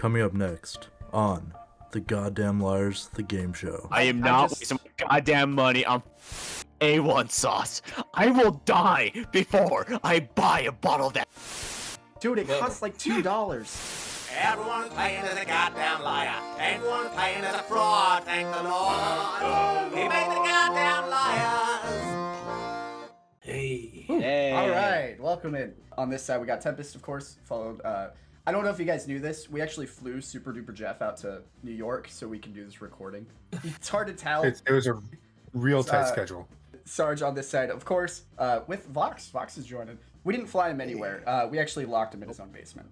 Coming up next on The Goddamn Liars, the game show. I am not wasting my goddamn money on A1 sauce. I will die before I buy a bottle of that. Dude, it costs like $2. Everyone's playing as a goddamn liar. Everyone's playing as a fraud, thank the Lord. He made the goddamn liars. Hey. Hey. All right, welcome in. On this side, we got Xtempest, of course, followed. I don't know if you guys knew this. We actually flew SuperDuperJeff out to New York so we can do this recording. It's hard to tell. It was a real tight schedule. Sarge on this side, of course, with Vox. Vox is joining. We didn't fly him anywhere. We actually locked him in his own basement.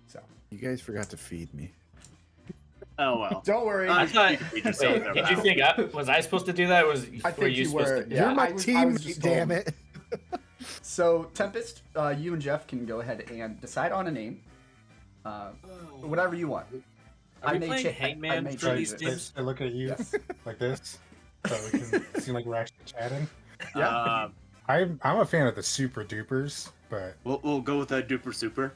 So. You guys forgot to feed me. Oh well. Don't worry. I thought, wait, did you think was I supposed to do that? Or I think you were. Yeah, You're my teammate, damn it. So, Xtempest, you and Jeff can go ahead and decide on a name. Whatever you want. Are we playing Hangman for these games? I look at you like this, so we can seem like we're actually chatting. Yeah. I'm a fan of the Super Dupers, but We'll go with a duper super.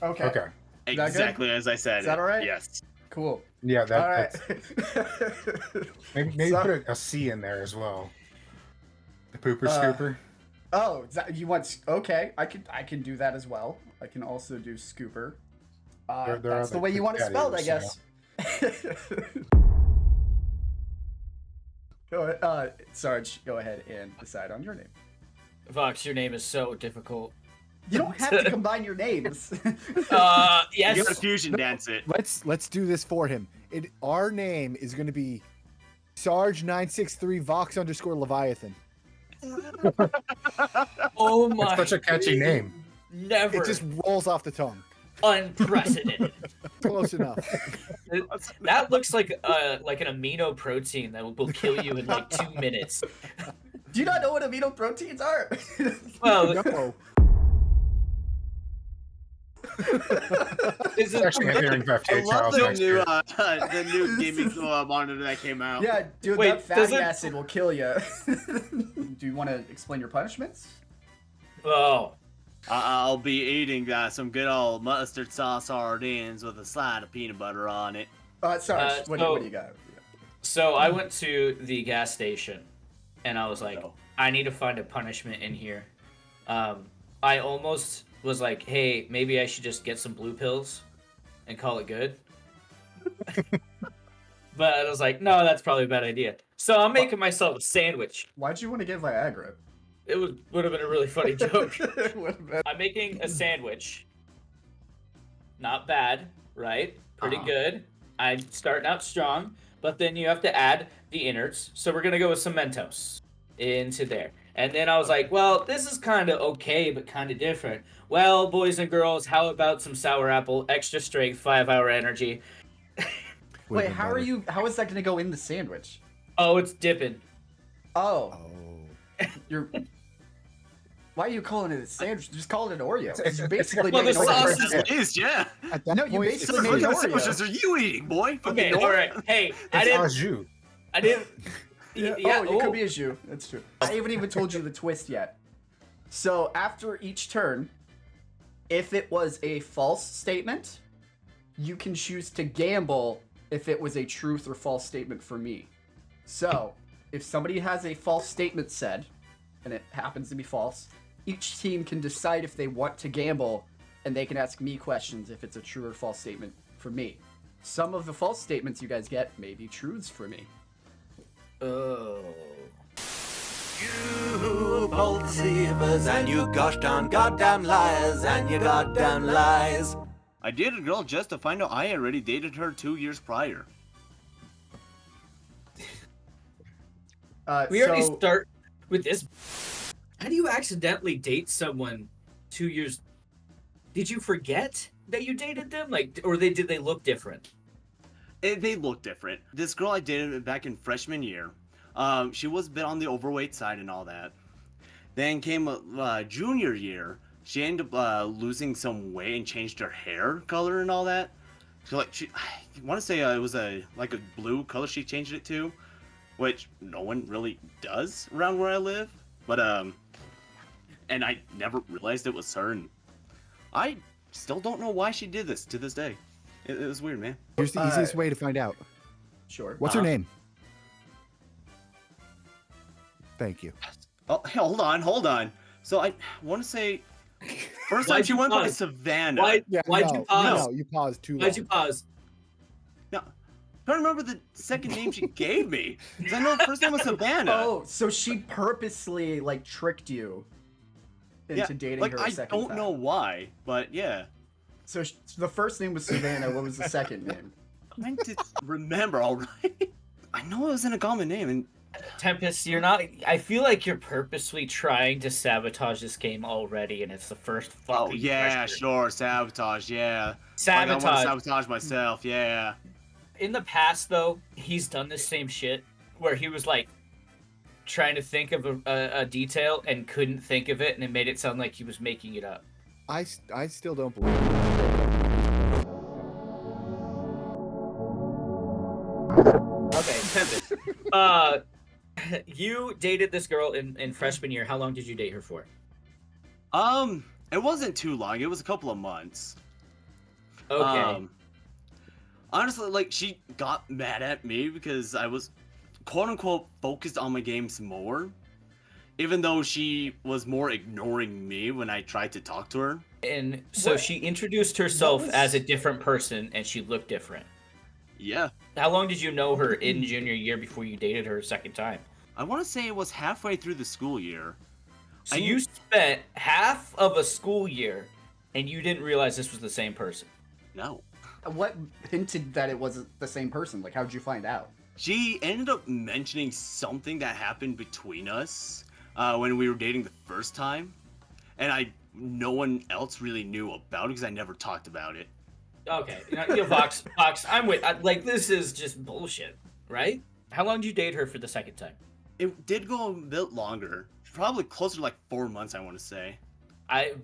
Okay. okay. Exactly as I said. Is that all right? Yes. Cool. Yeah, All that's right. maybe So- put a C in there as well. The Pooper Scooper. Oh, you want? Okay, I can do that as well. I can also do Scooper. There That's are the way you want it spelled, I competitors, guess. Go ahead, Sarge. Go ahead and decide on your name. Vox, your name is so difficult. You don't have to combine your names. Yes. You gotta fusion dance it. Let's do this for him. Our name is going to be Sarge963 Vox _ Leviathan. Oh my. It's such a catchy name. Never. It just rolls off the tongue. Unprecedented. Close enough. That looks like an amino protein that will kill you in like 2 minutes. Do you not know what amino proteins are? Well, No. is It's it, actually entering I 58 love trials the next year. new gaming monitor that came out. Yeah, dude, Wait, that fatty does it- acid will kill you. Do you want to explain your punishments? oh, I'll be eating some good old mustard sauce sardines with a slide of peanut butter on it. Sarge, what do you got? so I went to the gas station, and I was like, I need to find a punishment in here. I almost was like, hey, maybe I should just get some blue pills and call it good. But I was like, no, that's probably a bad idea. So I'm making myself a sandwich. Why'd you want to get Viagra? It would have been a really funny joke. Would've been- I'm making a sandwich. Not bad, right? Pretty good. I'm starting out strong, but then you have to add the innards. So we're gonna go with some Mentos into there. And then I was like, well, this is kind of okay, but kind of different. Well, boys and girls, how about some sour apple, extra strength, 5-hour energy? Wait, how is that gonna go in the sandwich? Oh, it's dipping. Oh, Oh. you're. Why are you calling it a sandwich? Just call it an Oreo. It's- You basically well, made the an sauce Oreo. It is, yeah. At that No, you point, basically What made kind an of Oreo. sandwiches are you eating, boy? Okay, Fucking all right. Hey, I It's didn't. au jus. I didn't. Yeah, Yeah. oh, you could be a Jew. That's true. I haven't even told you the twist yet. So after each turn, if it was a false statement, you can choose to gamble if it was a truth or false statement for me. So if somebody has a false statement said, and it happens to be false, each team can decide if they want to gamble, and they can ask me questions if it's a true or false statement for me. Some of the false statements you guys get may be truths for me. Oh. You both deceivers and you gosh darn goddamn liars and you goddamn lies. I dated a girl just to find out I already dated her 2 years prior. We already start with this. How do you accidentally date someone 2 years? Did you forget that you dated them? Like, or did they look different? They look different. This girl I dated back in freshman year, she was a bit on the overweight side and all that. Then came junior year, she ended up losing some weight and changed her hair color and all that. So I want to say it was like a blue color she changed it to, which no one really does around where I live. But and I never realized it was her. And I still don't know why she did this to this day. It was weird, man. Here's the easiest way to find out. Sure. What's her name? Thank you. Oh, hey, hold on. So I want to say, first time Why'd she you went by pause? Savannah. Why'd Yeah, you pause? No, you paused too long. Why'd you pause? No, I don't remember the second name she gave me. Because I know the first name was Savannah. Oh, so she purposely like tricked you into dating like her a I second don't time. know why, but yeah. So the first name was Savannah. What was the second name? I just remember, all right. I know it was an uncommon name, and Tempest, you're not. I feel like you're purposely trying to sabotage this game already, and it's the first fucking. oh yeah, question. sure, sabotage, yeah. Sabotage. Like, I want to sabotage myself, yeah. In the past, though, he's done the same shit where he was like trying to think of a detail and couldn't think of it, and it made it sound like he was making it up. I still don't believe it. Okay, Tempest. You dated this girl in freshman year. How long did you date her for? It wasn't too long. It was a couple of months. Okay. Honestly, like, she got mad at me because I was, quote unquote, focused on my games more. Even though she was more ignoring me when I tried to talk to her. And so What- she introduced herself was- as a different person, and she looked different. Yeah. How long did you know her in junior year before you dated her a second time? I want to say it was halfway through the school year. So I you knew- spent half of a school year, and you didn't realize this was the same person. No. What hinted that it wasn't the same person? Like, how'd you find out? She ended up mentioning something that happened between us when we were dating the first time. And no one else really knew about it because I never talked about it. Okay, Vox, I'm with. Like, this is just bullshit, right? How long did you date her for the second time? It did go a bit longer. Probably closer to like 4 months, I want to say.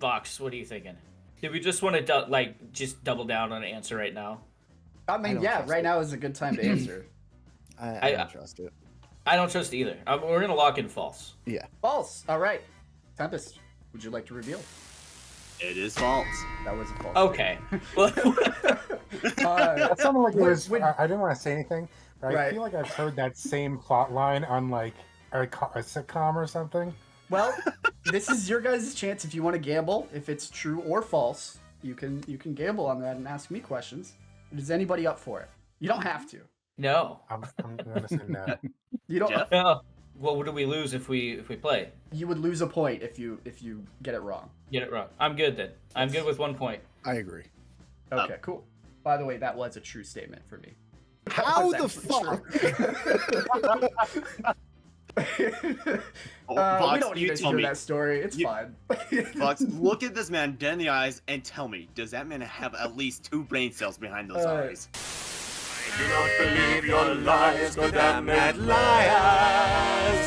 Vox, what are you thinking? Did we just want to just double down on an answer right now? I mean, don't yeah, trust right it. now is a good time to answer. I don't trust it. I don't trust either. We're gonna lock in false. Yeah. False. All right. Tempest, would you like to reveal? It is false. That was a false. Okay. Well, That sounded like it was. Would- I didn't want to say anything, but I Right. feel like I've heard that same plot line on like a sitcom or something. Well, this is your guys' chance if you want to gamble. If it's true or false, you can gamble on that and ask me questions. Is anybody up for it? You don't have to. no. I'm gonna say no. You don't. Jeff? No. Well, what do we lose if we play? You would lose a point if you get it wrong. Get it wrong. I'm good then. I'm good with 1 point. I agree. Okay, cool. By the way, that was a true statement for me. How That the was fuck? true. Oh, We Vox, don't you need to tell hear me. that story. It's You- fine. Vox, look at this man dead in the eyes and tell me, does that man have at least 2 brain cells behind those eyes? Do not believe your lies, no damn mad liars.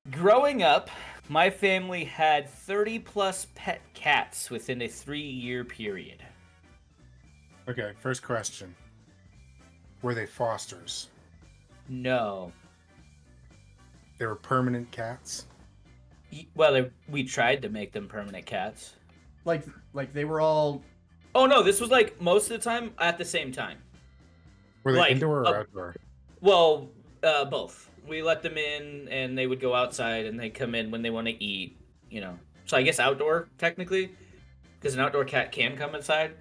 Growing up, my family had 30 plus pet cats within a 3-year period. Okay, first question. Were they fosters? No. They were permanent cats? Well, we tried to make them permanent cats. like they were all. Oh no, this was like most of the time at the same time. Were they Like, indoor or outdoor? Well, both. We let them in, and they would go outside, and they come in when they want to eat. So I guess outdoor technically, because an outdoor cat can come inside.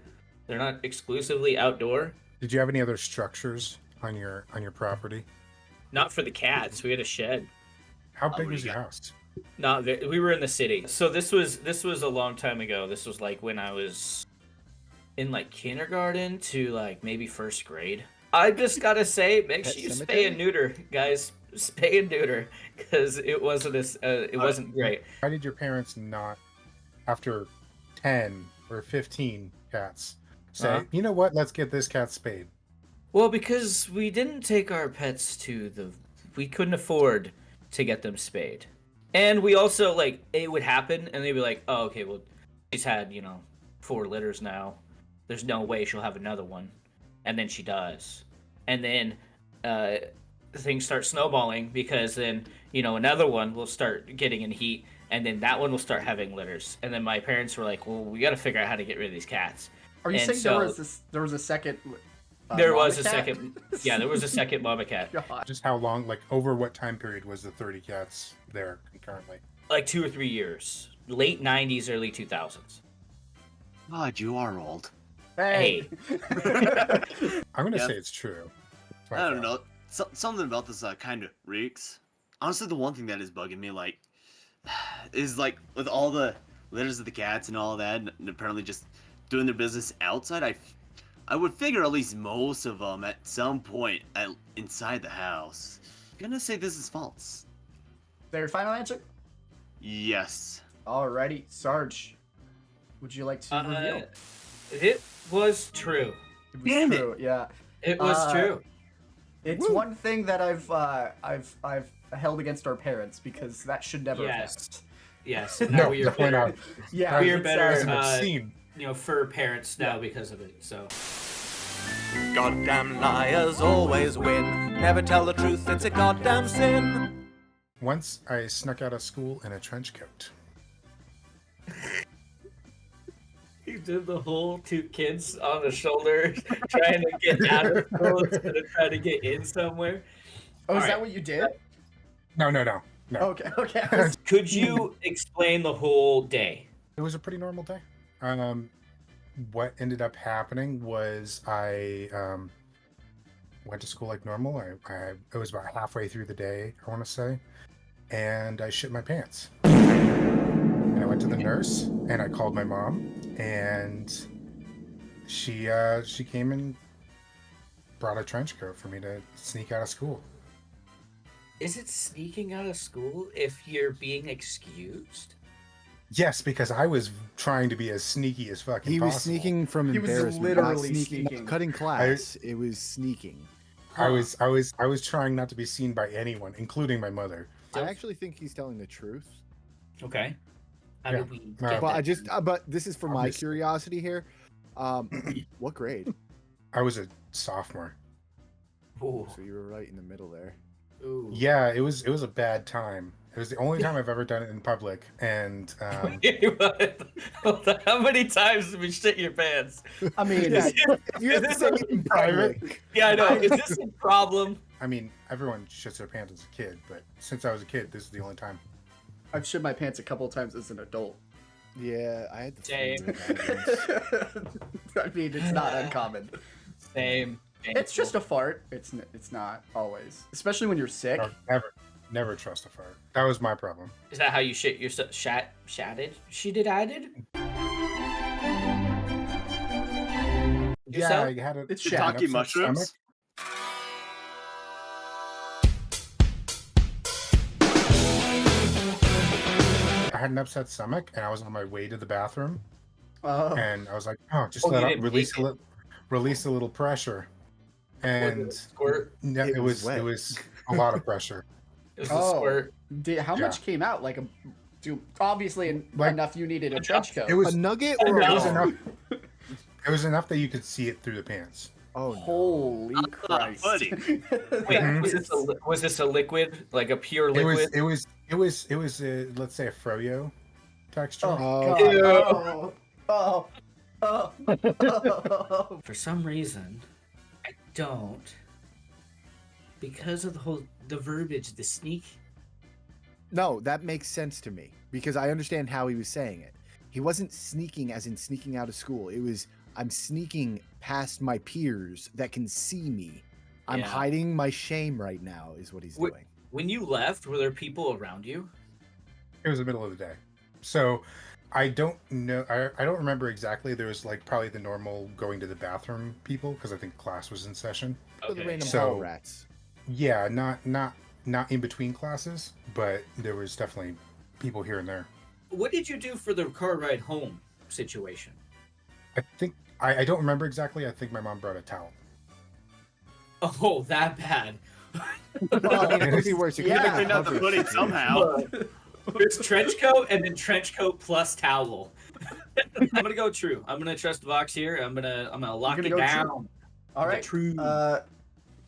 They're not exclusively outdoor. Did you have any other structures on your property? Not for the cats. We had a shed. How what big do was you your got? house? We were in the city. So this was a long time ago. This was like when I was in like kindergarten to like maybe first grade. I just gotta say, make Pet sure you cemetery? spay and neuter, guys. Spay and neuter, because it wasn't great. Why did your parents not, after 10 or 15 cats, say, Uh-huh. you know what, let's get this cat spayed? Well, because we didn't take our pets we couldn't afford to get them spayed. And we also, like, it would happen, and they'd be like, oh, okay, well, she's had, 4 litters now. There's no way she'll have another one. And then she does. And then things start snowballing because then, another one will start getting in heat, and then that one will start having litters. And then my parents were like, well, we got to figure out how to get rid of these cats. Are you And saying so- there was a second? There mama was a cat? second. Yeah, there was a second mama cat. God. Just how long, like over what time period was the 30 cats there concurrently? Like 2 or 3 years. Late 90s, early 2000s. God, you are old. Hey. I'm gonna Yeah. say it's true. That's my I don't thought. know. Something about this kind of reeks. Honestly, the one thing that is bugging me, like, is like with all the litters of the cats and all that, and apparently just doing their business outside. I would figure at least most of them at some point inside the house. I'm gonna say this is false. Their final answer? Yes. Alrighty, Sarge. Would you like to reveal? It was true. It was damn it. true. Yeah. It was true. It's one thing that I've held against our parents because that should never have Yes. happened. Yes. and now No, we are definitely better, not. Yeah, We are it's, better, As an uh, obscene. fur parents now because of it. So Goddamn liars always win. Never tell the truth, it's a goddamn sin. Once I snuck out of school in a trench coat. he did the whole 2 kids on the shoulder trying to get out of school instead of trying to get in somewhere. Oh, is Alright. that what you did? No. Okay, okay. I was- Could you explain the whole day? It was a pretty normal day. What ended up happening was I went to school like normal. It was about halfway through the day, I want to say, and I shit my pants. And I went to the nurse and I called my mom, and she came and brought a trench coat for me to sneak out of school. Is it sneaking out of school if you're being excused? Yes, because I was trying to be as sneaky as fucking He was possible. sneaking from He was embarrassment, not literally sneaking, not sneaking. cutting class. It was sneaking. I was trying not to be seen by anyone, including my mother. I actually think he's telling the truth. Okay. How Yeah. did we No. get But that? I just, but this is for my Obviously. curiosity here. What grade? I was a sophomore. Ooh. So you were right in the middle there. Ooh. Yeah, it was a bad time. It was the only time I've ever done it in public, and How many times did we shit your pants? I mean, Yeah, you have to this say a- it in private? public. Yeah, I know. Is this a problem? I mean, everyone shits their pants as a kid, but since I was a kid, this is the only time. I've shit my pants a couple of times as an adult. Yeah, I had the Same. feeling that once. I mean, it's not uncommon. Same. It's just a fart. It's not always, especially when you're sick. No, never trust a fart. That was my problem. Is that how you shit your shatted? She did. I did. Yeah, I had a It's an shiitake upset mushrooms? stomach. I had an upset stomach, and I was on my way to the bathroom, Oh, and I was like, "Oh, just Oh, you let out, didn't release make release a little pressure." And Squirt. no, It it was was wet. it was a lot of pressure. It was a Oh. squirt. how Yeah. much came out? Obviously Like- enough you needed a trench coat. It was A nugget Oh, or no. it was a enough. It was enough that you could see it through the pants. Oh, no. Holy Christ! buddy. Wait, Mhm. was this a liquid, like a pure It was liquid? let's say a froyo texture. Oh, Oh. God. Oh. For some reason, I don't. Because of the verbiage, the sneak. No, that makes sense to me because I understand how he was saying it. He wasn't sneaking as in sneaking out of school. It was, I'm sneaking past my peers that can see me. I'm Yeah. hiding my shame right now, is what he's Wh- doing. When you left, were there people around you? It was the middle of the day, so I don't know. I don't remember exactly. There was like probably the normal going to the bathroom people because I think class was in session. For the random So- hall rats. Yeah, not in between classes, but there was definitely people here and there. What did you do for the car ride home situation? I think I don't remember exactly. I think my mom brought a towel. Oh, that bad. Well, I mean, it could be worse. It could Yeah. have been Cleaned out the covered. footage somehow. There's trench coat and then trench coat plus towel. I'm gonna go true. I'm gonna trust Vox here. I'm gonna lock You're it gonna go down. All right. True.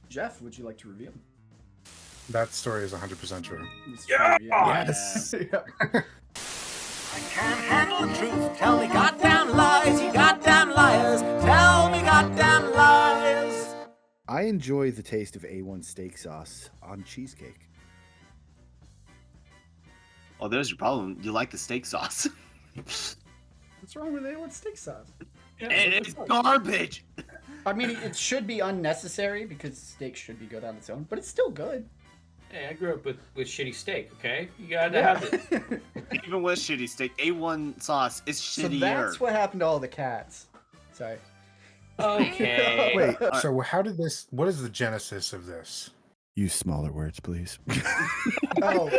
Jeff, would you like to reveal? That story is 100% true. Yeah! Yes. Can't handle the truth, tell me goddamn lies, you goddamn liars. I enjoy the taste of A1 steak sauce on cheesecake. Oh, there's your problem. You like the steak sauce. What's wrong with A1 steak sauce? And it's garbage. I mean, it should be unnecessary because steak should be good on its own, but it's still good. Hey, I grew up with shitty steak. Okay, you gotta have it. Even with shitty steak, A1 sauce is So shittier. that's what happened to all the cats. Sorry. Okay. Wait, so what is the genesis of this? Use smaller words, please. Oh,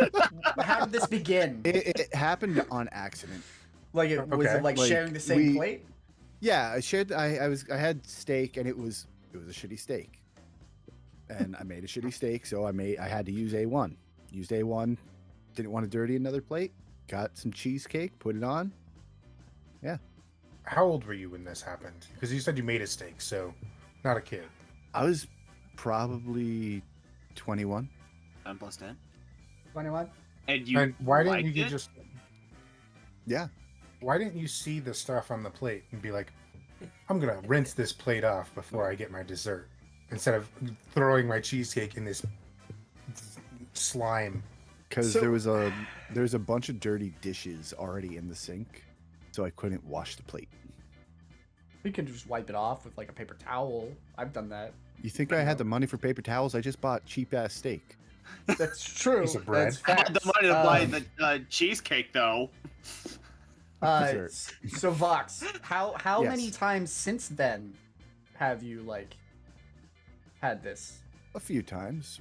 how did this begin? It happened on accident. Like, was Okay. it like Like, sharing the same we- plate? Yeah, I had steak and it was a shitty steak. And I made a shitty steak, so I had to use A1. Used A1, didn't want to dirty another plate. Got some cheesecake, put it on. Yeah. How old were you when this happened? Because you said you made a steak, so not a kid. I was probably 21. 10 plus 10. 21? And you And why didn't liked you it? just? Yeah. Why didn't you see the stuff on the plate and be like, I'm gonna rinse this plate off before I get my dessert, instead of throwing my cheesecake in this slime? Because So- there's a bunch of dirty dishes already in the sink, so I couldn't wash the plate. You can just wipe it off with like a paper towel. I've done that. You think I had the money for paper towels? I just bought cheap ass steak. That's true. Piece of bread. That's I had the facts. money to buy the cheesecake, though. Dessert. So Vox, how Yes. many times since then have you like had this? A few times.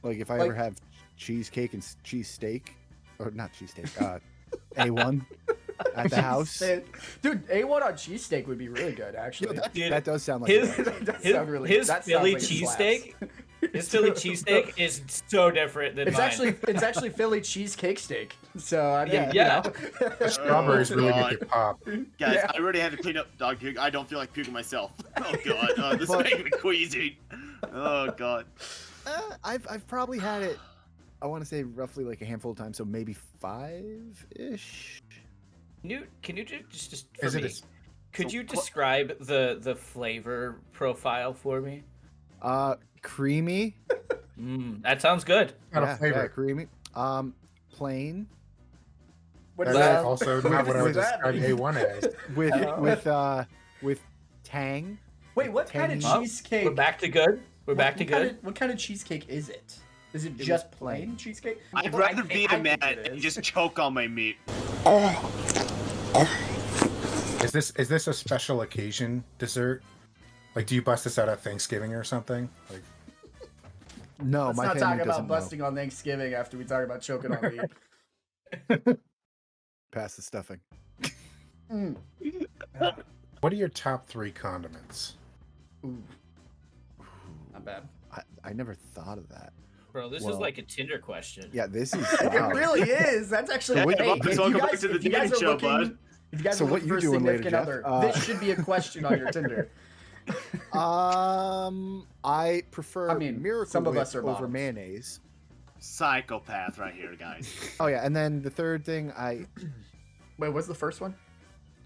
Like if I Like- ever have cheesecake and cheese steak, or not cheesesteak, A1 at the house. Dude, A1 on cheesesteak would be really good, actually. Dude, That does sound like his- a That does His, sound really- his that sounds Philly like it slaps. cheesesteak, his Philly cheesesteak is so different than It's mine. actually Philly cheesecake steak. So I mean, Yeah. you know. The strawberries really God. get the pop. Guys, Yeah. I already had to clean up dog puke. I don't feel like puking myself. Oh god, this is making me queasy. Oh god. I've probably had it. I want to say roughly like a handful of times, so maybe 5-ish. Can you just for Is me? it? Could you describe the flavor profile for me? Creamy. That sounds good. Not Yeah, a flavor. yeah, creamy. Plain What is That's that? also not what I would What does that describe mean? A1 as. with tang. Wait, what kind of tangy. cheesecake? We're back to good. We're back to good. What kind of cheesecake is it? Is it just plain cheesecake? I'd Well, rather be I a man think it and is. just choke on my meat. Is this a special occasion dessert? Like, do you bust this out at Thanksgiving or something? Like, No, Let's my not family talk doesn't about know. busting on Thanksgiving after we talk about choking on meat. Pass the stuffing. Mm. what are your top 3 condiments? Ooh. Not bad. I never thought of that. Bro, this is Well- like a Tinder question. Yeah, this is. It wow. really is. That's actually. So what- hey, welcome if you back guys, to the if you guys dating are show, looking, bud. if you guys So are what looking you for a doing later, significant Jeff? other, this should be a question on your Tinder. I prefer I mean, Miracle some of Whip us are over bottoms. mayonnaise. Psychopath right here, guys. Oh yeah, and then the third thing Wait, what's the first one?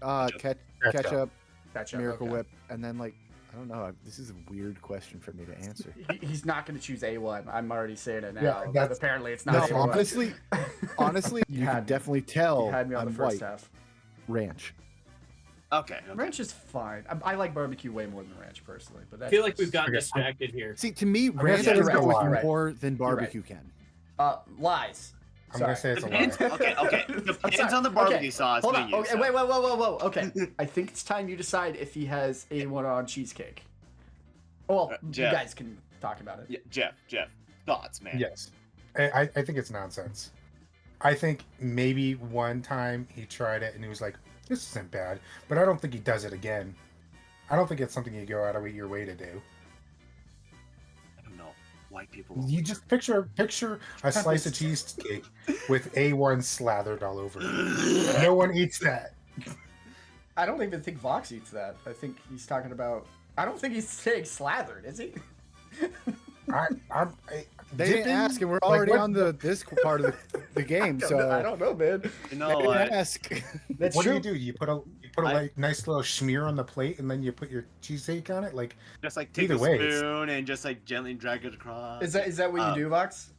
ketchup, Ketchup. Miracle okay. Whip, and then like I don't know. This is a weird question for me to answer. He's not going to choose A1. I'm already saying it now. Yeah, but that's- apparently, it's No, not A1. honestly, You you had can me. definitely tell You had me on the I'm first white. half. Ranch. Okay. Ranch is fine. I like barbecue way more than ranch personally, but I that's feel like we've just- gotten Okay. distracted here. See, to me, gonna ranch say can it's go a lie. with more than You're right. barbecue can. Lies. I'm going to say it's a lie. Depends. Okay. Depends Sorry. on the barbecue Okay, sauce. Hold being on. used, Okay, so. whoa. Okay, I think it's time you decide if he has A1 on cheesecake. Well, you Jeff. guys can talk about it. Yeah, Jeff, thoughts, man. Yes. I think it's nonsense. I think maybe one time he tried it and he was like, this isn't bad. But I don't think he does it again. I don't think it's something you go out of your way to do. I don't know. White people. You just picture a slice of cheesecake with A1 slathered all over it. No one eats that. I don't even think Vox eats that. I think he's talking about. I don't think he's saying slathered, is he? They didn't dipping? ask, and we're Like, already what- on the part of the game. So I don't know, man. You know they didn't what? ask. That's what true. do? You put put a nice little smear on the plate, and then you put your cheesecake on it. Like Just like take Either a way, it's- spoon and just like gently drag it across. Is that what you do, Vox?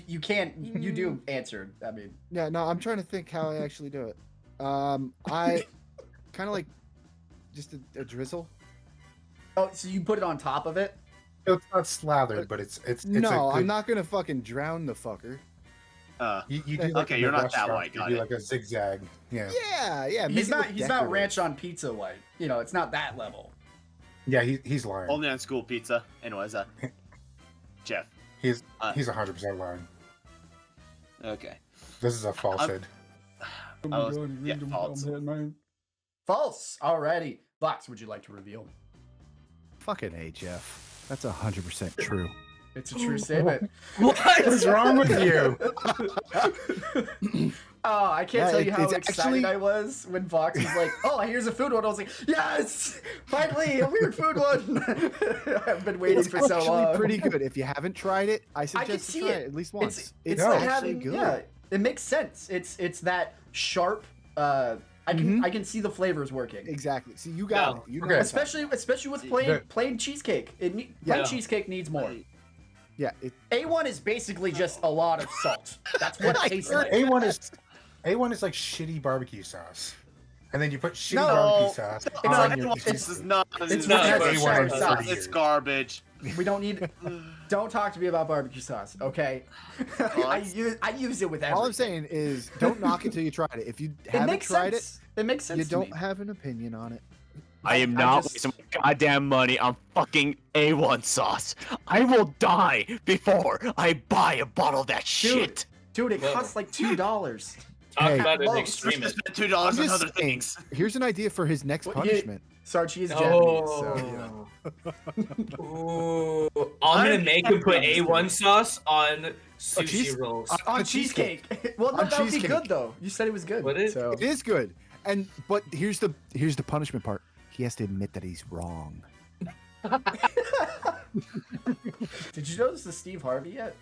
You can't. You do answer. I mean, Yeah, no, I'm trying to think how I actually do it. I kind of like just a drizzle. oh, so you put it on top of it? it's not slathered, but it's No, a good, I'm not gonna fucking drown the fucker. You do like Okay, in you're the not that restaurant, white, you got do it. like a zigzag. Yeah. Yeah. He's make it not. look He's not decorative. ranch on pizza white. You know, it's not that level. Yeah, he's lying. Only on school pizza. Anyways, Jeff. He's 100% lying. Okay. This is a falsehood. Yeah, false. False. Alrighty. Vox, would you like to reveal? Fucking A, Jeff. That's 100% true. It's a true statement. What is wrong with you? Oh, I can't Yeah, tell you how it's excited actually- I was when Vox was like, "Oh, here's a food one." I was like, "Yes, finally a weird food one." I've been waiting It's for so actually long. pretty good. If you haven't tried it, I I can suggest see to try it. it at least once. It's No. like actually having, good. yeah, it makes sense. It's that sharp. I can see the flavors working. Exactly. See, you got No. it. You know Okay. what's up. Especially with The- plain cheesecake. Plain Yeah. cheesecake needs more. Yeah. It, A1 is basically just a lot of salt. That's what it tastes like. A1 is like shitty barbecue sauce, and then you put shitty No. barbecue sauce No, on your This is cheesecake. not. It's It's not not. Worcestershire A1 sauce. It's garbage. We don't need. Don't talk to me about barbecue sauce, okay? I use it with everything. all I'm saying is, don't knock it till you tried it. If you it haven't makes tried sense. It makes it, sense. you to don't me. have an opinion on it. I am I not just- wasting my goddamn money on fucking A1 sauce. I will die before I buy a bottle of that shit. Dude, it Whoa. costs like $2. Talk Hey. about an Whoa, extremist. Spend $2 on I'm just other saying, things. Here's an idea for his next Well, punishment. Sarchi is Japanese, so you know. Ooh, I'm gonna make him put A1 sauce on sushi cheese- rolls. On cheesecake. Well, no, On that would be cheesecake. good though. You said it was good. Would it? So. It is good. But here's the punishment part. He has to admit that he's wrong. Did you notice the Steve Harvey yet?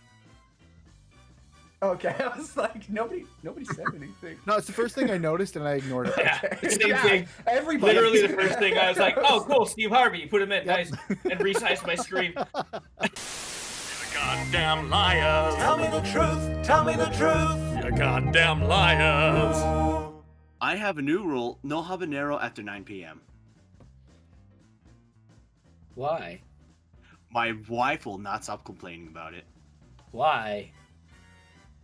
Okay, I was like, nobody said anything. No, it's the first thing I noticed and I ignored it. Yeah, same Yeah, thing. Everybody. Literally the first thing I was like, oh cool, Steve Harvey, you put him in, nice, and resized my screen. Goddamn liars. Tell me the truth. Tell me the truth. You goddamn liars. I have a new rule: no habanero after 9 p.m. Why? My wife will not stop complaining about it. Why?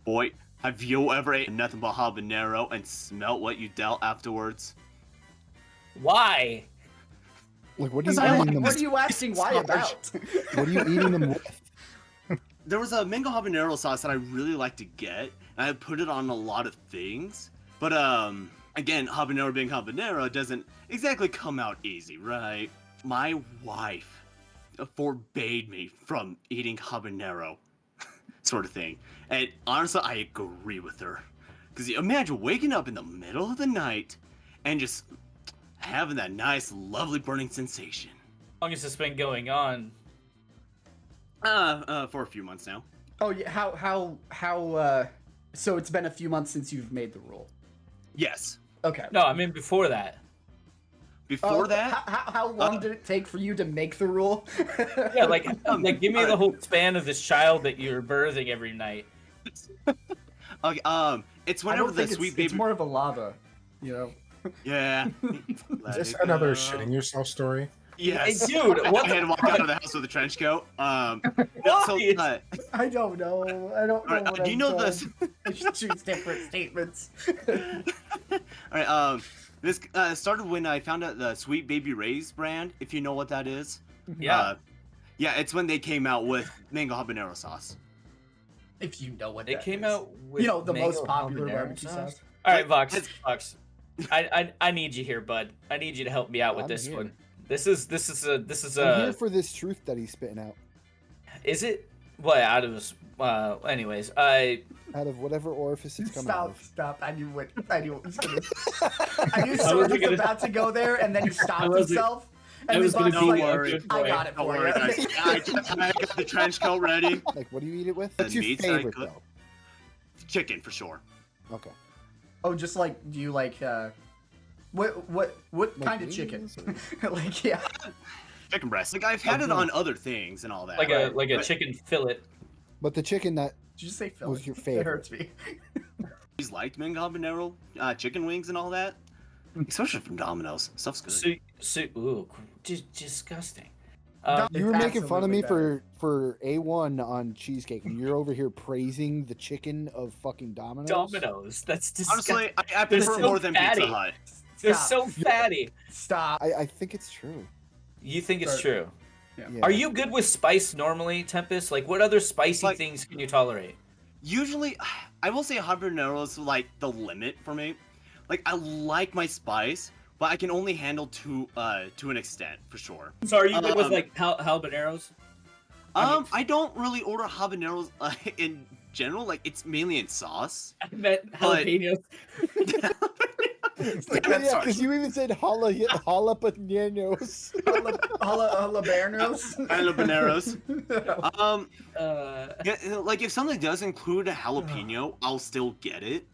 Boy, have you ever ate nothing but habanero and smelt what you dealt afterwards? Why? Like, what are you Because I eating like- them? What are you asking why about? What are you eating them with? There was a mango habanero sauce that I really like to get, and I put it on a lot of things. But again, habanero being habanero doesn't exactly come out easy, right? My wife forbade me from eating habanero, sort of thing. And honestly, I agree with her. Because imagine waking up in the middle of the night and just having that nice, lovely burning sensation. How long has this been going on? For a few months now. Oh yeah, how so it's been a few months since you've made the rule. Yes. Okay. No, I mean before that. Before Oh, that, how long did it take for you to make the rule? Yeah, like give me the whole span of this child that you're birthing every night. okay, it's I whenever don't the think sweet it's baby. more of a lava, you know. Yeah. Is this another shitting yourself story? Yes. Hey, dude, what I had the to walk out of the house with a trench coat. Why? I don't know. I don't know. alright, what do you I've know done. this? I should choose different statements. Alright, this started when I found out the Sweet Baby Ray's brand, if you know what that is. Yeah, Yeah, it's when they came out with mango habanero sauce. If you know what they that came is. out with You know, the most mango popular habanero barbecue sauce. All right, Vox. It's- Vox. I need you here, bud. I need you to help me out with I'm this here. one. This is I'm here for this truth that he's spitting out. is it what out of his anyways, Out of whatever orifice it's coming out Stop! of. I knew what was gonna. I knew I Sword wasn't was gonna- about to go there, and then he stopped wasn't- himself. I And was then gonna Bob's be like, Don't worry. good I boy. got it Don't for worry, you. guys. I got the trench coat ready. Like, what do you eat it with? The What's your meats that I favorite, cook- though? Chicken, for sure. Okay. Oh, just like, do you like, what Like kind of chicken? wings Like, yeah. Chicken breast. Like I've had it on other things and all that. Like a but chicken fillet. But the chicken that Did you say Phil? was your That favorite. hurts me. He's liked mango habanero, chicken wings and all that. Especially from Domino's. Stuff's good. Ooh, disgusting. You were making fun of me Absolutely for A1 on cheesecake, and you're over here praising the chicken of fucking Domino's. Domino's. That's disgusting. Honestly, I They're prefer so more than fatty. Pizza Hut. They're Stop. so fatty. Stop. I think it's true. You think it's Sorry. true? Yeah. Are you good with spice normally, Tempest? Like, what other spicy Like- things can you tolerate? Usually, I will say habanero is like the limit for me. Like I like my spice, but I can only handle to an extent for sure. So, are you good with Um, like habaneros? I mean- I don't really order habaneros in general. Like it's mainly in sauce. I meant jalapenos. It's like, Yeah, that's because you even said jalapenos. Jalapenos. Habaneros. Uh, Yeah, like if something does include a jalapeno, I'll still get it.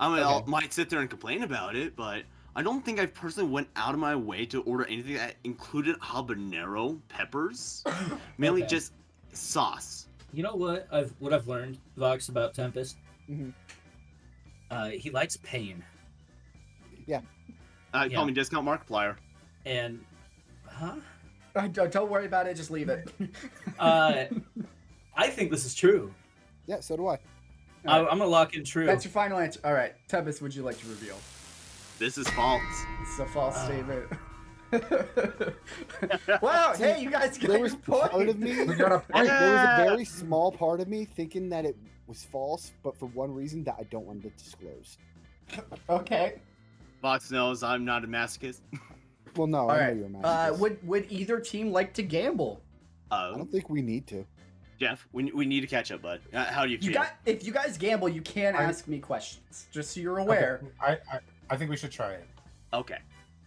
I mean, I might sit there and complain about it, but I don't think I personally went out of my way to order anything that included habanero peppers. Mainly Okay. just sauce. you know what I've learned, Vox, about Tempest? Mhm. He likes pain, Call me Discount Markiplier. and huh? Don't worry about it. Just leave it. I think this is true. Yeah, so do I. I'm gonna lock in true. That's your final answer. All right, Tempest, would you like to reveal? This is false. It's a false statement. Wow, hey, you guys got There was your point. part of me. We got a point. There was a very small part of me thinking that it was false, but for one reason that I don't want to disclose. Okay. Fox knows I'm not a masochist. Well, no, All I know right. you're a masochist. Would either team like to gamble? I don't think we need to. Jeff, we need to catch up, bud. How do you feel? If you guys gamble, you can ask me questions, just so you're aware. Okay, I think we should try it. Okay.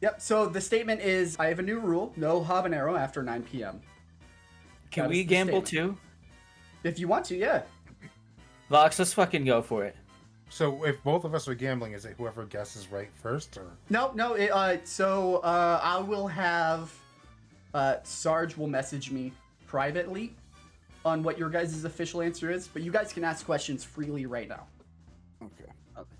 Yep. So the statement is, I have a new rule: no habanero after 9 p.m. Can That we is the gamble statement. too? If you want to, yeah. Vox, let's fucking go for it. So if both of us are gambling, is it whoever guesses right first, or No. I will have Sarge will message me privately on what your guys' official answer is, but you guys can ask questions freely right now. Okay.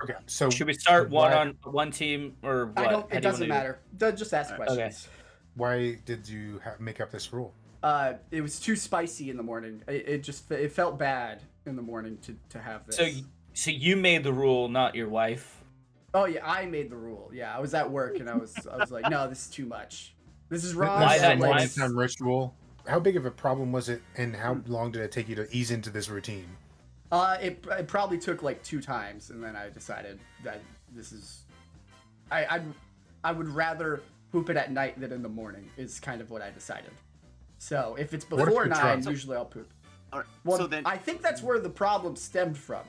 okay? So Should we start why- on one team or what? I don't. How do It you wanna doesn't do matter. Just ask questions. Why did you make up this rule? It was too spicy in the morning. It felt bad in the morning to have this. So you made the rule, not your wife. Oh yeah, I made the rule. Yeah, I was at work and I was like, no, this is too much. This is wrong. Why This is that a nice? one-time ritual. How big of a problem was it, and how long did it take you to ease into this routine? It probably took like 2 times, and then I decided that this is, I would rather poop it at night than in the morning. Is kind of what I decided. So if it's What if before you're 9, drunk? usually I'll poop. All right. Well, so then, I think that's where the problem stemmed from.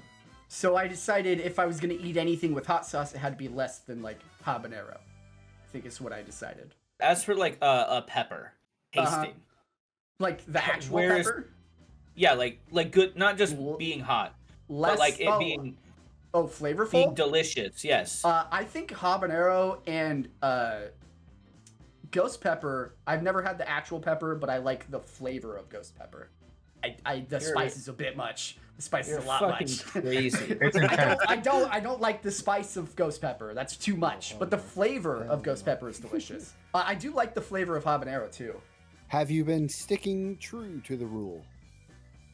So I decided if I was gonna eat anything with hot sauce, it had to be less than like habanero. I think is what I decided. As for like a pepper tasting, Like the actual Where's- pepper. yeah, like good, not just L- being hot, Less, but like it oh, being flavorful. delicious. Yes. I think habanero and ghost pepper. I've never had the actual pepper, but I like the flavor of ghost pepper. The spice is a bit much. The spice is You're a lot fucking much. crazy. It's intense. I don't like the spice of ghost pepper. That's too much. But the flavor of ghost pepper is delicious. I do like the flavor of habanero too. Have you been sticking true to the rule?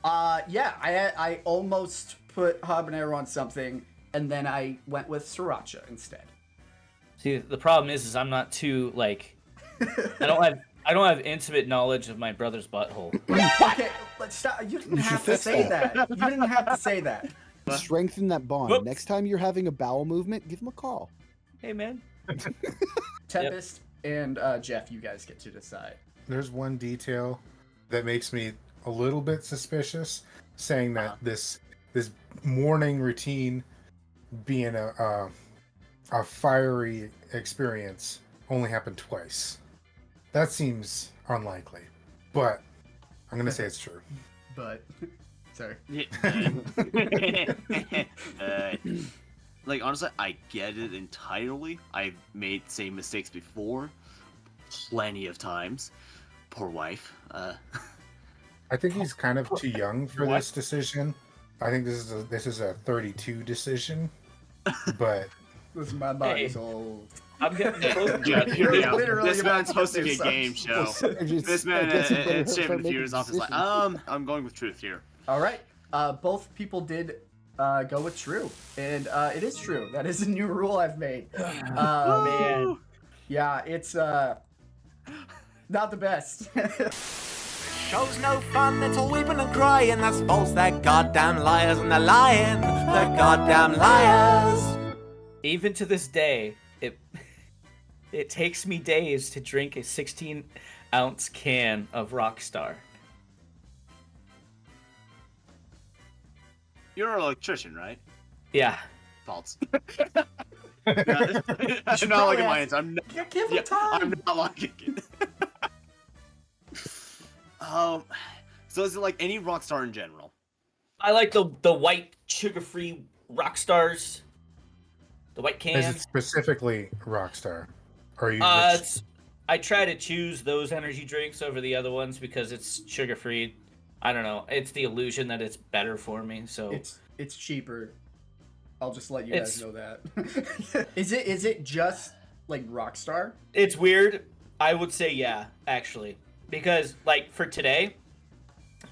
Yeah, I almost put habanero on something, and then I went with sriracha instead. See, the problem is I'm not too like, I don't have intimate knowledge of my brother's butthole. Okay, let's stop. You didn't have to fix say that. that. You didn't have to say that. Strengthen that bond. Whoops. Next time you're having a bowel movement, give him a call. Hey man. Tempest and Jeff, you guys get to decide. There's one detail that makes me a little bit suspicious, saying that this morning routine being a fiery experience only happened twice. That seems unlikely, but I'm gonna say it's true. But sorry. like honestly, I get it entirely. I've made same mistakes before, plenty of times. Poor wife. I think he's kind of too young for What? this decision. I think this is a 32 decision, but Listen, my body's old. I'm getting close. You're Yeah, literally this about man's to hosting a say game show. This man at Shaving the Furious office like, I'm going with truth here. All right. Both people did go with true, and it is true. That is a new rule I've made. Man. Yeah, it's not the best. Show's no fun, it's all weeping and crying. That's false, they're goddamn liars, and they're lying. They're goddamn liars. Even to this day, it takes me days to drink a 16-ounce can of Rockstar. You're an electrician, right? Yeah. False. I'm not liking my answer. I'm not, Give him time. I'm not liking it. So is it like any Rockstar in general? I like the white sugar-free Rockstars. The white is cans. it specifically Rockstar? Or are you I try to choose those energy drinks over the other ones because it's sugar-free. I don't know. It's the illusion that it's better for me. So It's cheaper. I'll just let you It's- guys know that. Is it just like Rockstar? it's weird. I would say yeah, actually, because like for today,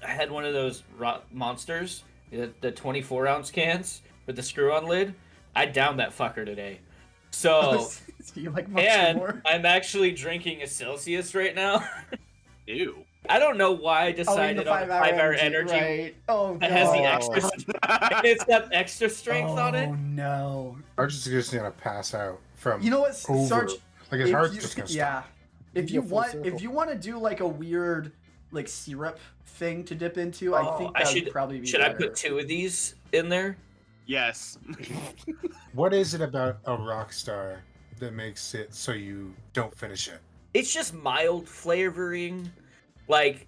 I had one of those monsters, the 24-ounce cans with the screw-on lid. I downed that fucker today. So Do you like Monster and more? I'm actually drinking a Celsius right now. Ew. I don't know why I Oh, in the decided on the 5-hour energy. Right. Oh, That has the God. extra. It's got extra strength on it. Oh no. Sarge is just gonna pass out from You know what, over. Sarge? Like his If heart's you- just gonna yeah. stop. If You you go full want, circle. if you want to do like a weird, like syrup thing to dip into, I think I that should would probably be Should I better. put 2 of these in there? Yes. What is it about a Rockstar that makes it so you don't finish it? It's just mild flavoring. Like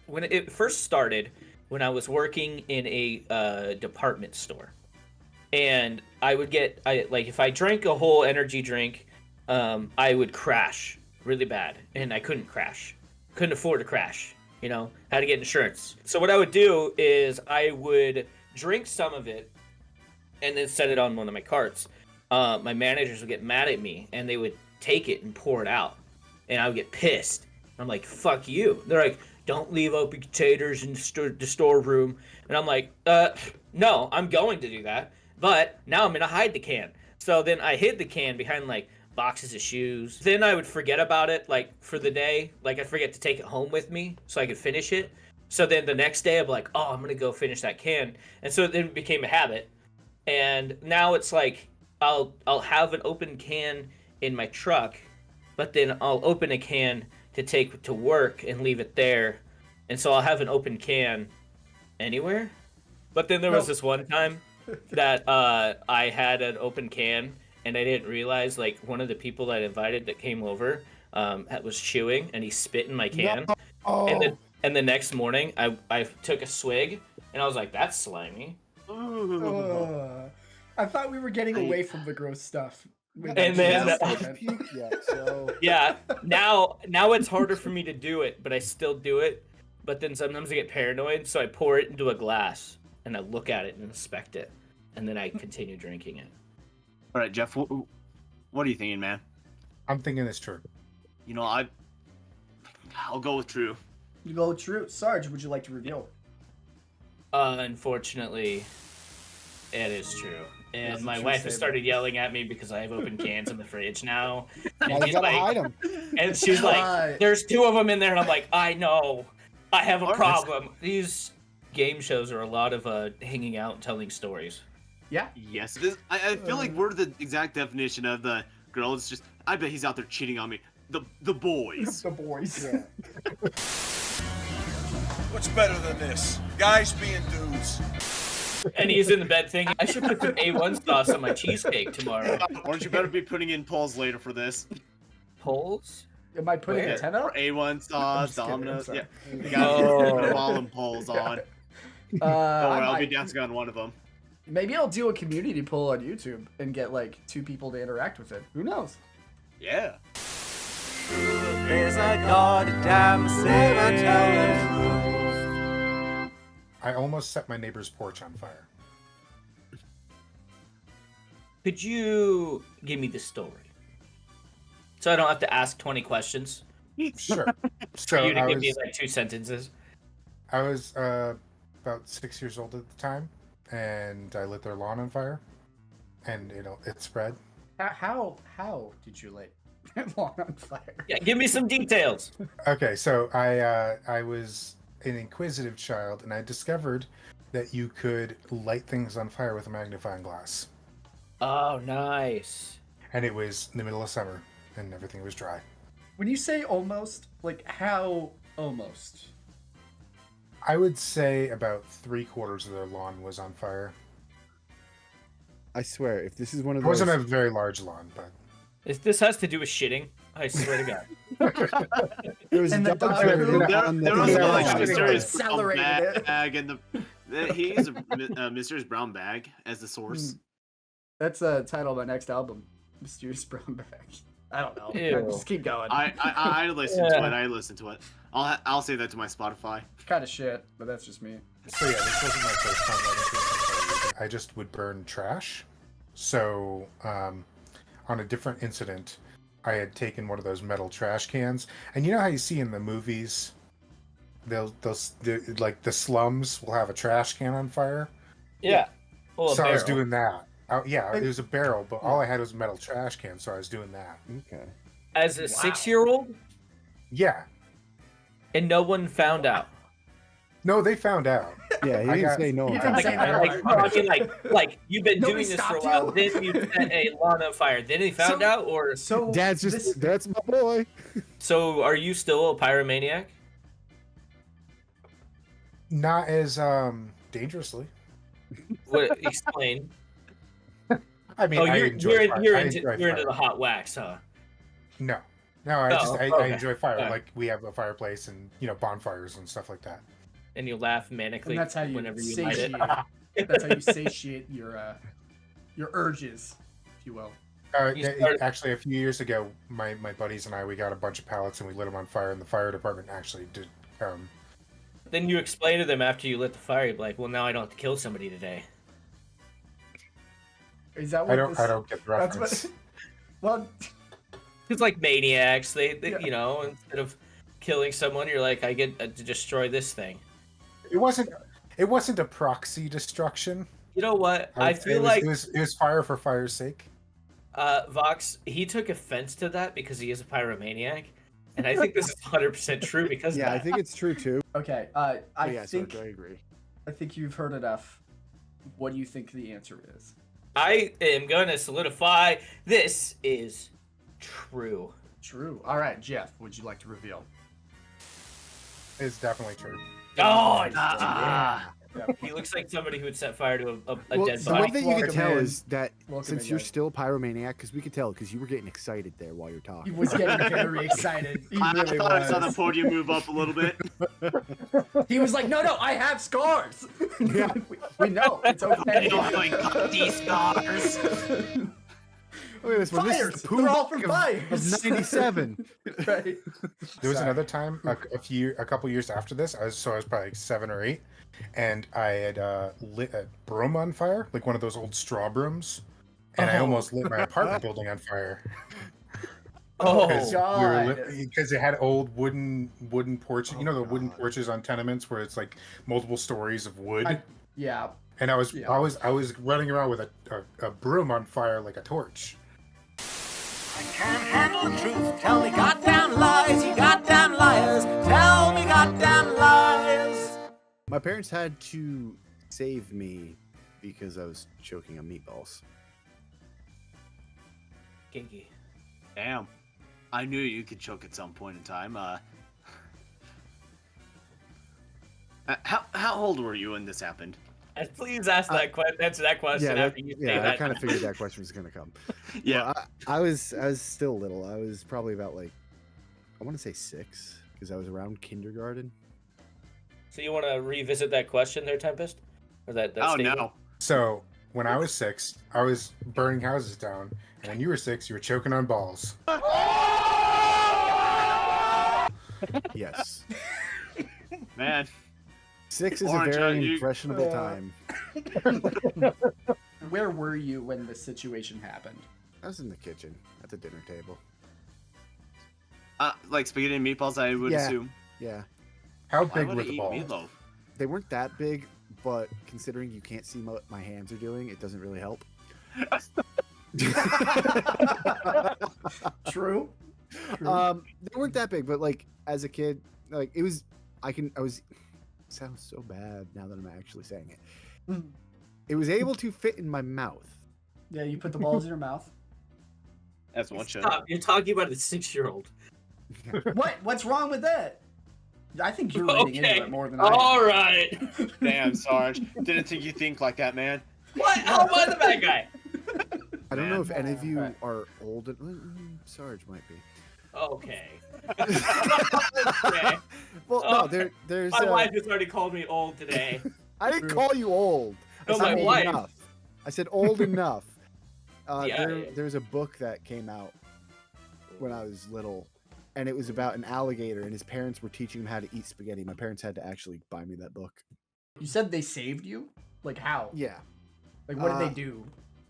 when it first started, when I was working in a department store, and I would get if I drank a whole energy drink, I would crash really bad, and I couldn't crash, couldn't afford to crash. You know, had to get insurance. So what I would do is I would drink some of it, and then set it on one of my carts. My managers would get mad at me, and they would take it and pour it out, and I would get pissed. I'm like, fuck you. They're like, don't leave open containers in the storeroom. And I'm like, no, I'm going to do that. But now I'm going to hide the can. So then I hid the can behind like boxes of shoes. Then I would forget about it like for the day. Like I'd forget to take it home with me so I could finish it. So then the next day I'm like, oh, I'm going to go finish that can. And so then it became a habit. And now it's like, I'll have an open can in my truck, but then I'll open a can to take to work and leave it there. And so I'll have an open can anywhere. But then there was this one time that I had an open can and I didn't realize like one of the people that I invited that came over was chewing and he spit in my can. Oh, And the next morning I took a swig and I was like, that's slimy. I thought we were getting away from the gross stuff. with And that then- statement. peak yet, so Yeah, now it's harder for me to do it, but I still do it. But then sometimes I get paranoid, so I pour it into a glass and I look at it and inspect it, and then I continue drinking it. All right, Jeff. What are you thinking, man? I'm thinking it's true. You know, I'll go with true. You go true. Sarge, would you like to reveal? Unfortunately, it is true. And That's a my true wife has statement. started yelling at me because I have open cans in the fridge now. now And you gotta hide them. and she's like, God. there's 2 of them in there, and I'm like, I know. I have a Alright. problem. These game shows are a lot of hanging out and telling stories. Yeah. Yes. I feel like we're the exact definition of the girl. It's just, I bet he's out there cheating on me. The boys. The boys. Yeah. What's better than this? Guys being dudes. And he's in the bed thinking, I should put some A1 sauce on my cheesecake tomorrow. Orange, you better be putting in polls later for this. Polls? Am I putting Yeah, a 10 up? or A1 sauce, just kidding, I'm Domino's. sorry. Yeah. You gotta Oh. put all them polls on. Don't worry, I'll be dancing on one of them. Maybe I'll do a community poll on YouTube and get like 2 people to interact with it. Who knows? Yeah. There's a goddamn cemetery. I almost set my neighbor's porch on fire. Could you give me the story? So I don't have to ask 20 questions. Sure. For you to I give me was, like 2 sentences. I was about 6 years old at the time, and I lit their lawn on fire, and it spread. How did you light lawn on fire? Yeah, give me some details. Okay, so I was an inquisitive child, and I discovered that you could light things on fire with a magnifying glass. Oh, nice. And it was in the middle of summer, and everything was dry. When you say almost, like how almost? I would say about 3/4 of their lawn was on fire. I swear, if this is one of It those, wasn't a very large lawn, but If this has to do with shitting, I swear to God. there was And the double dog- cherry There on was the like Yeah. a mysterious brown Accelerated it. bag, and he used a mysterious brown bag as the source. That's the title of my next album, Mysterious Brown Bag. I don't know. Ew. Just keep going. I listened to Yeah. it. I listened to it. I'll say that to my Spotify. Kind of shit, but that's just me. so yeah, this wasn't my first time lighting things on fire. I just would burn trash. So on a different incident, I had taken one of those metal trash cans, and you know how you see in the movies, they'll like the slums will have a trash can on fire. Yeah. Well, a So I was barrel. doing that. Yeah, it was a barrel, but all I had was a metal trash can, so I was doing that. Okay. As a 6-year-old, Yeah. and no one found out. No, they found out. Yeah, he I didn't got- say no. He on didn't that. say that. like you've been Nobody doing this for a stopped while. you? Then you set a lawn on fire. Then they found So- out, or So Dad's just this- that's my boy. so are you still a pyromaniac? Not as dangerously. What? Explain. I mean, Oh, I you're enjoy you're, fire. you're I into enjoy you're into fire. the hot wax, huh? No, I Oh, I okay. enjoy fire. Okay. Like we have a fireplace and bonfires and stuff like that. And you laugh manically and that's how you whenever you light satiate. it. That's how you satiate your urges, if you will. You started- Actually, a few years ago, my buddies and we got a bunch of pallets and we lit them on fire, and the fire department actually did. Then you explain to them after you lit the fire. You're like, well, now I don't have to kill somebody today. Is that what I don't this- get the That's reference. what. Well, It's like maniacs. They Yeah. instead of killing someone, you're like, I get to destroy this thing. It wasn't a proxy destruction. You know what? I would say feel like it was fire for fire's sake. Vox, he took offense to that because he is a pyromaniac, and I think this is 100% true because Yeah, of I that. think it's true too. okay. But I yeah, think so I agree. I think you've heard enough. What do you think the answer is? I am going to solidify this is true. True. All right, Jeff. Would you like to reveal? It's definitely true. Oh, Yeah. he looks like somebody who would set fire to a Well, dead the body. one thing you can Welcome tell in. is that Welcome since in, you're guys. still a pyromaniac, because we could tell because you were getting excited there while you're He talking. was getting very excited. He I really thought I saw the was. podium move up a little bit. He was like, "No, I have scars. Yeah. we know it's okay." I got these scars. Look at this one. This Fires. is the They're all Pooh from of fires. '97. Right. There was Sorry. another time, a couple years after this. I was probably like 7 or 8, and I had lit a broom on fire, like one of those old straw brooms, and I Oh. almost lit my apartment building on fire Oh, God. because it had old wooden porches. You know the wooden God. porches on tenements where it's like multiple stories of wood. Yeah. And I was Yeah. I was running around with a broom on fire like a torch. I can't handle the truth. Tell me goddamn lies, you goddamn liars. Tell me goddamn lies. My parents had to save me because I was choking on meatballs. kinky. Damn. I knew you could choke at some point in time. How old were you when this happened? Please answer that question after you say I that. kind of figured that question was gonna come. Yeah. Well, I was still little. I was probably about like, I want to say 6 because I was around kindergarten. So you want to revisit that question there, Tempest? Or that Oh statement? no. So When I was 6, I was burning houses down. And when you were 6, you were choking on balls. Yes. Man. 6 is Orange, a very you- impressionable time. Where were you when the situation happened? I was in the kitchen at the dinner table. Like spaghetti and meatballs, I would Yeah. assume. Yeah. How Why big would were I the eat balls? meatloaf? They weren't that big, but considering you can't see what my hands are doing, it doesn't really help. True. They weren't that big, but like as a kid, like it was. Sounds so bad now that I'm actually saying it. It was able to fit in my mouth. Yeah, you put the balls in your mouth. That's one shot. Stop. You're talking about a 6-year-old. What? What's wrong with that? I think you're reading into Okay. it more than I am. All right. Damn, Sarge. Didn't think you think like that, man. What? How am I the bad guy? I don't know if any of you Right. are old. Sarge might be. Okay. Okay. Well, Oh, no, there's. My wife has already called me old today. I didn't call you old. I No, said my old wife. enough. I said old enough. Yeah. There's a book that came out when I was little, and it was about an alligator, and his parents were teaching him how to eat spaghetti. My parents had to actually buy me that book. You said they saved you? Like how? Yeah. Like what did they do?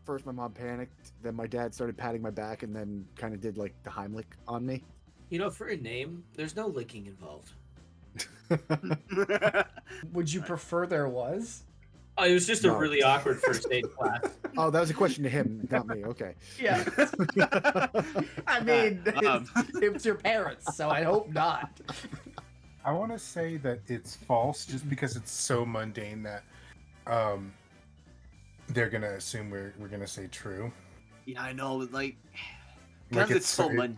First, my mom panicked. Then my dad started patting my back, and then kind of did like the Heimlich on me. You know, for a name, there's no licking involved. Would you prefer there was? Oh, it was just No. a really awkward first aid class. Oh, that was a question to him, not me. Okay. Yeah. I mean, Um. it's your parents, so I hope not. I want to say that it's false just because it's so mundane that they're going to assume we're going to say true. Yeah, I know. Like, Like, because it's so much.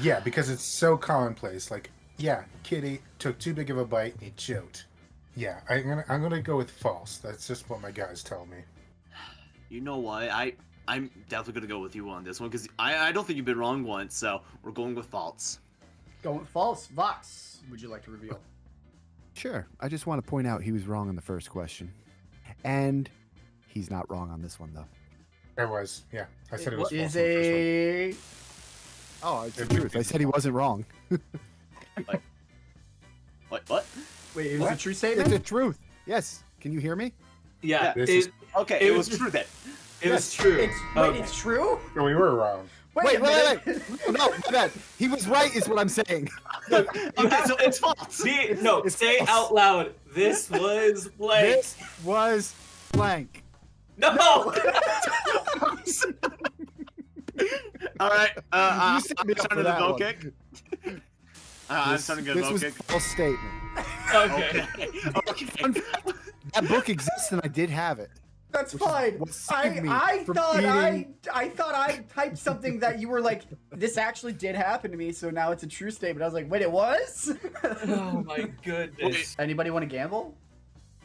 Yeah, because it's so commonplace. Like, yeah, kid took too big of a bite and he choked. Yeah, I'm gonna go with false. That's just what my guys tell me. You know what? I'm definitely gonna go with you on this one because I don't think you've been wrong once. So we're going with false. Going false. Vox, would you like to reveal? Sure. I just want to point out he was wrong on the first question, and he's not wrong on this one though. It was, yeah. I said it was false. Is on the first one. a Oh, it's the truth. I said he wasn't wrong. What? wait? Is it a true It's statement? the truth. Yes. Can you hear me? Yeah, This it, is- Okay, It it was- was true then. it was true. It's it's true. So we were wrong. Wait. a minute. No, my bad. He was right, is what I'm saying. Okay, so it's false. Say false. out loud. This was blank. This was blank. No. All right. I'm set me up starting for to that vote one. kick. I'm starting to get a This vote was kick. a false statement. Okay. Okay. Fun fact, that book exists, and I did have it. That's Which is fine. what saved me I from thought eating- I thought I typed something that you were like, this actually did happen to me, so now it's a true statement. I was like, wait, it was? Oh my goodness. Anybody want to gamble?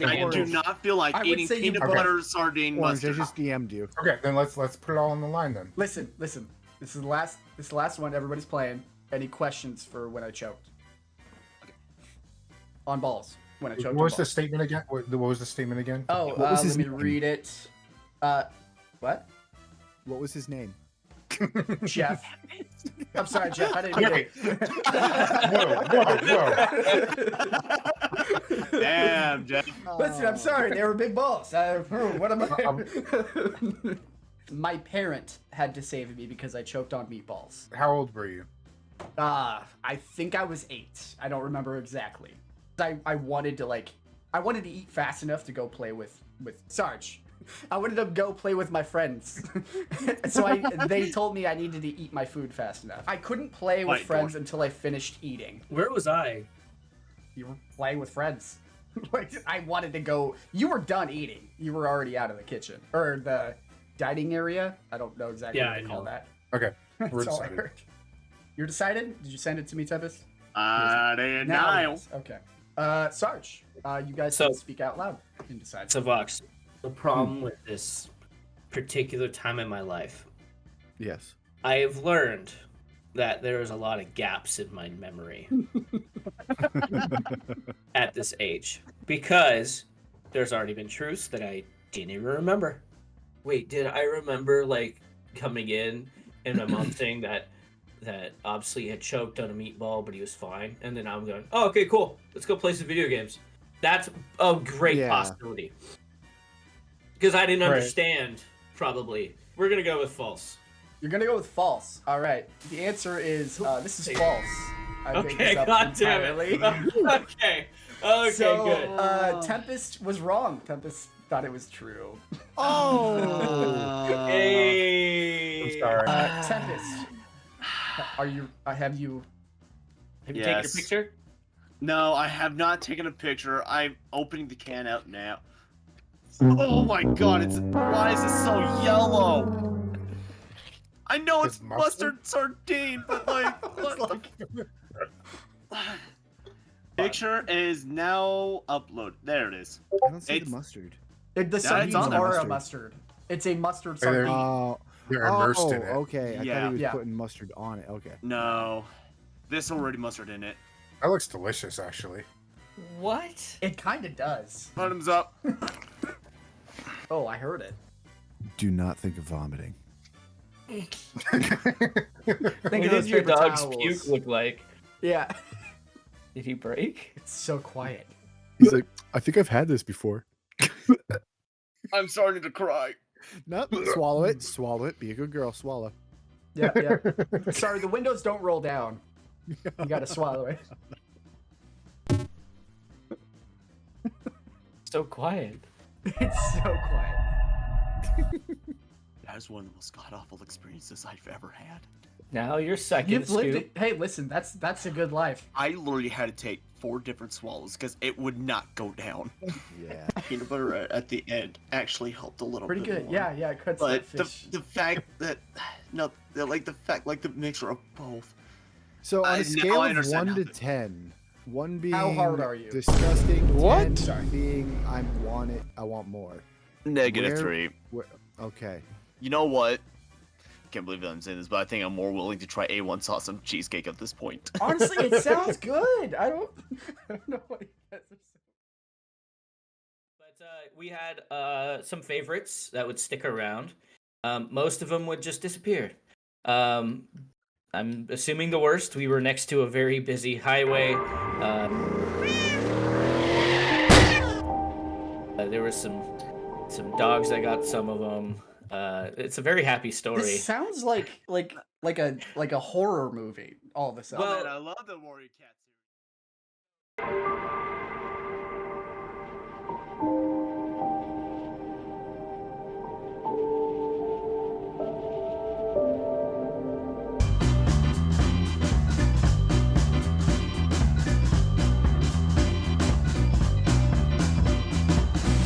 I do not feel like I would eating say you- peanut Okay. butter sardine Orange, I mustard. just DM'd you. Okay, then let's put it all on the line then. Listen. This is the last one everybody's playing. Any questions for when I choked? On balls. When I choked on What was balls. the statement again? What was the statement again? Oh, What was his let me name? read it. What? What was his name? Jeff. I'm sorry, Jeff. I didn't hear Okay. it. Whoa. Damn, Jeff. Listen, I'm sorry. They were big balls. What am I? My parent had to save me because I choked on meatballs. How old were you? I think I was 8. I don't remember exactly. I wanted to eat fast enough to go play with Sarge. I wanted to go play with my friends. So they told me I needed to eat my food fast enough. I couldn't play with Wait, friends until I finished eating. Where was I? You were playing with friends. Like, I wanted to go. You were done eating. You were already out of the kitchen or the dining area. I don't know exactly Yeah, what they I call know. that. Okay, That's we're all I decided. heard. You're decided? Did you send it to me, Tempest? Denial. yes. Okay. Sarge, you guys So- can speak out loud and decide. So Vox, the problem with this particular time in my life, Yes. I have learned that there is a lot of gaps in my memory at this age because there's already been truths that I didn't even remember. Wait, did I remember like coming in and my mom saying that obviously had choked on a meatball, but he was fine, and then I'm going, oh, okay, cool, let's go play some video games. That's a great possibility. Because I didn't understand, probably. We're gonna go with false. You're gonna go with false. All right. The answer is this is false. I made Okay, this up god damn entirely. it. Okay. Okay, So, good. Tempest was wrong. Tempest thought it was true. Oh. Hey. I'm sorry. Tempest, are you? Have you? Have you taken a Yes. picture? No, I have not taken a picture. I'm opening the can out now. Oh my god, why is it so yellow? I know it's It's mustard? mustard sardine, but like, what the picture is now uploaded. There it is. I don't see It's- the mustard. The sardines on there. are a Mustard. mustard. It's a mustard They're- sardine. Oh, They're immersed in it. okay. I Yeah. thought he was Yeah. putting mustard on it. Okay. No, this already mustard in it. That looks delicious, actually. What? It kind of does. Bottoms up. Oh, I heard it. Do not think of vomiting. Think What of those did your paper dog's towels. puke look like? Yeah. Did he break? It's so quiet. He's like, I think I've had this before. I'm starting to cry. No, swallow it. Swallow it. Be a good girl. Swallow. Yeah, yeah. Sorry, the windows don't roll down. You gotta swallow it. So quiet. It's so quiet. That is one of the most god-awful experiences I've ever had. Now you're second, You've lived Scoop. it. Hey, listen, that's a good life. I literally had to take 4 different swallows because it would not go down. Yeah. Peanut butter at the end actually helped a little Pretty bit good. more. Yeah, yeah, it cuts But that fish. the fact that the mixture of both. So on Now a I scale of understand 1 to how 10, 1 being How hard are you? disgusting, What? 10 being I want more. Negative Where- 3. Okay. You know what? Can't believe that I'm saying this, but I think I'm more willing to try A1 sauce and cheesecake at this point. Honestly, it sounds good. I don't know what you guys are saying. But we had some favorites that would stick around. Most of them would just disappear. I'm assuming the worst. We were next to a very busy highway. There was some dogs that got some of them. It's a very happy story. This sounds like a horror movie all of a sudden. Well- Man, I love the Warrior Cat series.